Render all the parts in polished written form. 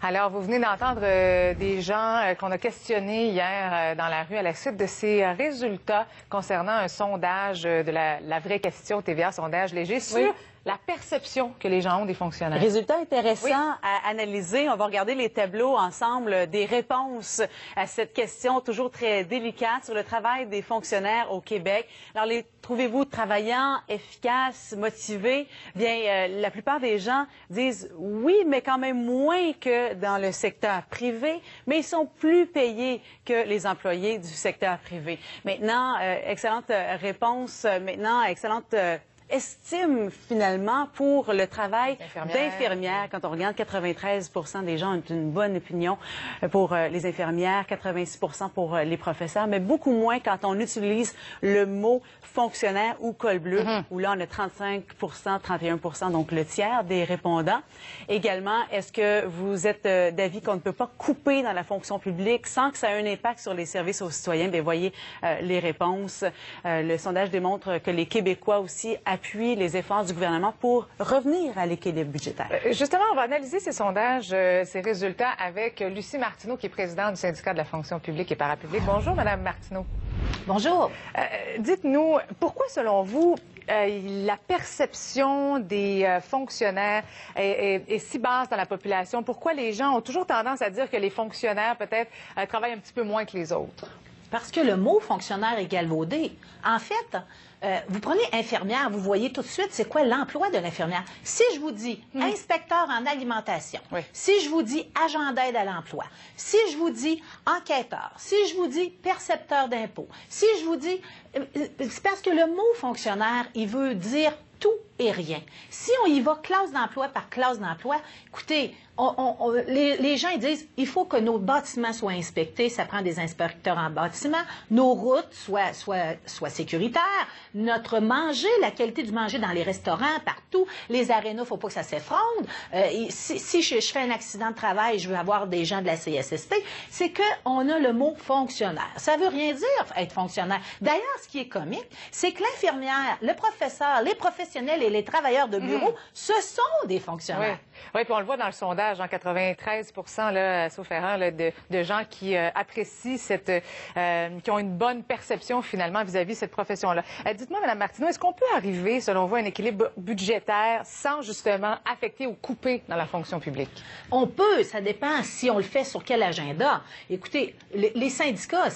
Alors, vous venez d'entendre des gens qu'on a questionnés hier dans la rue à la suite de ces résultats concernant un sondage de la vraie question TVA, sondage léger, sur la perception que les gens ont des fonctionnaires. Résultat intéressant à analyser. On va regarder les tableaux ensemble des réponses à cette question toujours très délicate sur le travail des fonctionnaires au Québec. Alors, les trouvez-vous travaillants, efficaces, motivés? Bien, la plupart des gens disent oui, mais quand même moins que dans le secteur privé, mais ils sont plus payés que les employés du secteur privé. Maintenant, excellente réponse. Maintenant, excellente estime finalement pour le travail d'infirmière. Quand on regarde, 93% des gens ont une bonne opinion pour les infirmières, 86% pour les professeurs, mais beaucoup moins quand on utilise le mot fonctionnaire ou col bleu, où là on a 35%, 31%, donc le tiers des répondants. Également, est-ce que vous êtes d'avis qu'on ne peut pas couper dans la fonction publique sans que ça ait un impact sur les services aux citoyens? Bien, voyez les réponses. Le sondage démontre que les Québécois aussi appuie les efforts du gouvernement pour revenir à l'équilibre budgétaire. Justement, on va analyser ces sondages, ces résultats avec Lucie Martineau, qui est présidente du syndicat de la fonction publique et parapublique. Bonjour, Madame Martineau. Bonjour. Dites-nous, pourquoi, selon vous, la perception des fonctionnaires est si basse dans la population? Pourquoi les gens ont toujours tendance à dire que les fonctionnaires, peut-être, travaillent un petit peu moins que les autres? Parce que le mot fonctionnaire est galvaudé. En fait, vous prenez infirmière, vous voyez tout de suite c'est quoi l'emploi de l'infirmière. Si je vous dis inspecteur en alimentation, si je vous dis agent d'aide à l'emploi, si je vous dis enquêteur, si je vous dis percepteur d'impôts, si je vous dis... c'est parce que le mot fonctionnaire, il veut dire tout et rien. Si on y va classe d'emploi par classe d'emploi, écoutez, les gens ils disent il faut que nos bâtiments soient inspectés, ça prend des inspecteurs en bâtiment, nos routes soient sécuritaires, notre manger, la qualité du manger dans les restaurants, partout, les arénas, il ne faut pas que ça s'effondre. Si je fais un accident de travail, je veux avoir des gens de la CSST, c'est qu'on a le mot fonctionnaire. Ça ne veut rien dire être fonctionnaire. D'ailleurs, ce qui est comique, c'est que l'infirmière, le professeur, les professionnels et les travailleurs de bureau, ce sont des fonctionnaires. Oui, puis on le voit dans le sondage, 93%, là, sauf erreur, là, de gens qui apprécient qui ont une bonne perception finalement vis-à-vis de cette profession-là. Dites-moi, Mme Martineau, est-ce qu'on peut arriver, selon vous, à un équilibre budgétaire sans justement affecter ou couper dans la fonction publique? On peut, ça dépend si on le fait sur quel agenda. Écoutez, les syndicats,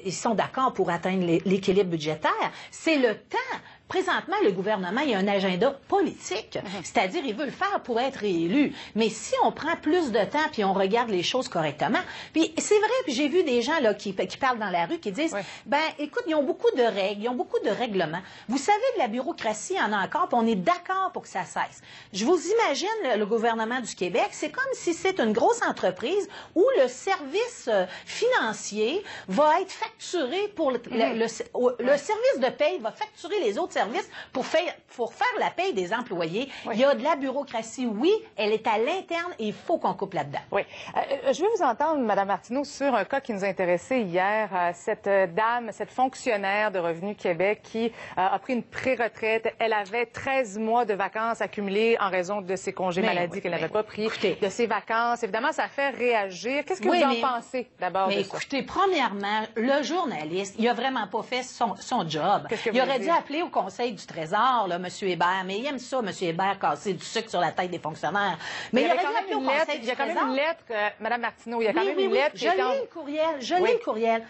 ils sont d'accord pour atteindre l'équilibre budgétaire. C'est le temps. Présentement, le gouvernement, il y a un agenda politique, c'est-à-dire il veut le faire pour être réélu. Mais si on prend plus de temps puis on regarde les choses correctement, puis c'est vrai, puis j'ai vu des gens là qui parlent dans la rue qui disent, ben écoute, ils ont beaucoup de règles, ils ont beaucoup de règlements. Vous savez, de la bureaucratie, il y en a encore, puis on est d'accord pour que ça cesse. Je vous imagine le gouvernement du Québec, c'est comme si c'est une grosse entreprise où le service financier va être facturé pour le service de paye va facturer les autres services pour faire la paye des employés. Il y a de la bureaucratie, oui, elle est à l'interne et il faut qu'on coupe là-dedans. Oui. Je vais vous entendre, Mme Martineau, sur un cas qui nous a intéressés hier. Cette dame, cette fonctionnaire de Revenu Québec qui a pris une pré-retraite. Elle avait 13 mois de vacances accumulés en raison de ses congés maladie qu'elle n'avait pas pris, de ses vacances. Évidemment, ça fait réagir. Qu'est-ce que vous en pensez d'abord de ça? Écoutez, premièrement, le journaliste, il n'a vraiment pas fait son job. Il aurait dû appeler au Conseil du Trésor, là, M. Hébert, mais il aime ça, M. Hébert, casser du sucre sur la tête des fonctionnaires. Mais il aurait dû appeler au Conseil du Trésor. Il y a quand même une lettre, Mme Martineau, il y a quand même une lettre. Je lis le courriel.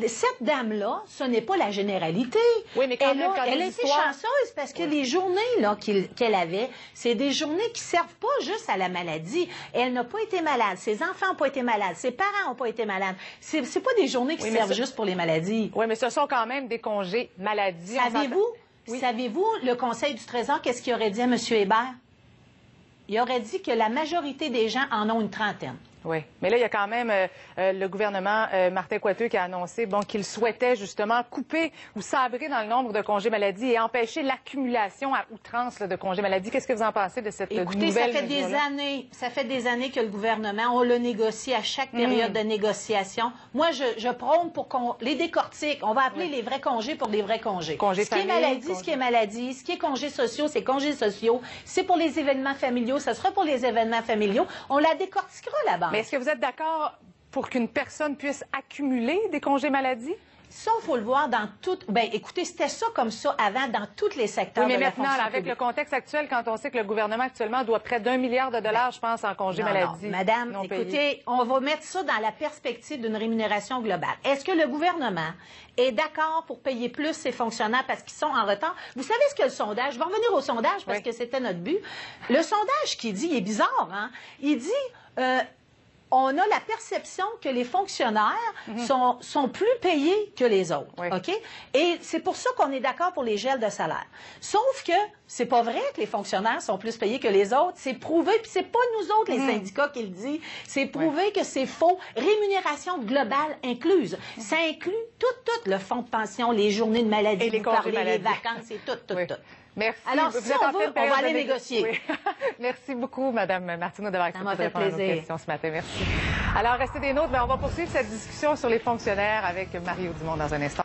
Cette dame-là, ce n'est pas la généralité. Oui, mais quand même, elle a été chanceuse parce que les journées qu'elle avait, c'est des journées qui ne servent pas juste à la maladie. Elle n'a pas été malade, ses enfants n'ont pas été malades, ses parents n'ont pas été malades. C'est pas des journées qui servent juste pour les maladies. Oui, mais ce sont quand même des congés maladie. Savez-vous, le Conseil du Trésor, qu'est-ce qu'il aurait dit à M. Hébert? Il aurait dit que la majorité des gens en ont une trentaine. Oui, mais là, il y a quand même le gouvernement Martin Coiteux qui a annoncé qu'il souhaitait justement couper ou sabrer dans le nombre de congés maladie et empêcher l'accumulation à outrance de congés maladie. Qu'est-ce que vous en pensez de cette Écoutez, nouvelle ça fait des années que le gouvernement, on le négocie à chaque période de négociation. Moi, je prône pour qu'on les décortique. On va appeler les vrais congés pour des vrais congés. Congés ce qui est maladie, ce qui est maladie. Ce qui est congés sociaux, c'est congés sociaux. C'est pour les événements familiaux, ça sera pour les événements familiaux. On la décortiquera là-bas. Mais est-ce que vous êtes d'accord pour qu'une personne puisse accumuler des congés maladie? Ça, il faut le voir dans tout... Bien, écoutez, c'était ça comme ça avant dans tous les secteurs de la fonction publique. Oui, mais maintenant, avec le contexte actuel, quand on sait que le gouvernement actuellement doit près d'1 milliard de dollars, je pense, en congés maladie. Non, madame, écoutez, on va mettre ça dans la perspective d'une rémunération globale. Est-ce que le gouvernement est d'accord pour payer plus ses fonctionnaires parce qu'ils sont en retard? Vous savez ce que le sondage... Je vais revenir au sondage parce que c'était notre but. Le sondage qui dit, il est bizarre, hein? Il dit... on a la perception que les fonctionnaires sont plus payés que les autres. Oui. OK? Et c'est pour ça qu'on est d'accord pour les gels de salaire. Sauf que c'est pas vrai que les fonctionnaires sont plus payés que les autres. C'est prouvé, puis c'est pas nous autres, les syndicats, qui le disent. C'est prouvé que c'est faux. Rémunération globale incluse. Ça inclut tout le fonds de pension, les journées de maladie, et les congés maladie. les vacances, c'est tout. Merci. Alors, si on veut, on va aller négocier. Oui. Merci beaucoup, Mme Martineau, d'avoir accepté de répondre à nos questions ce matin. Merci. Alors, restez des nôtres, mais on va poursuivre cette discussion sur les fonctionnaires avec Mario Dumont dans un instant.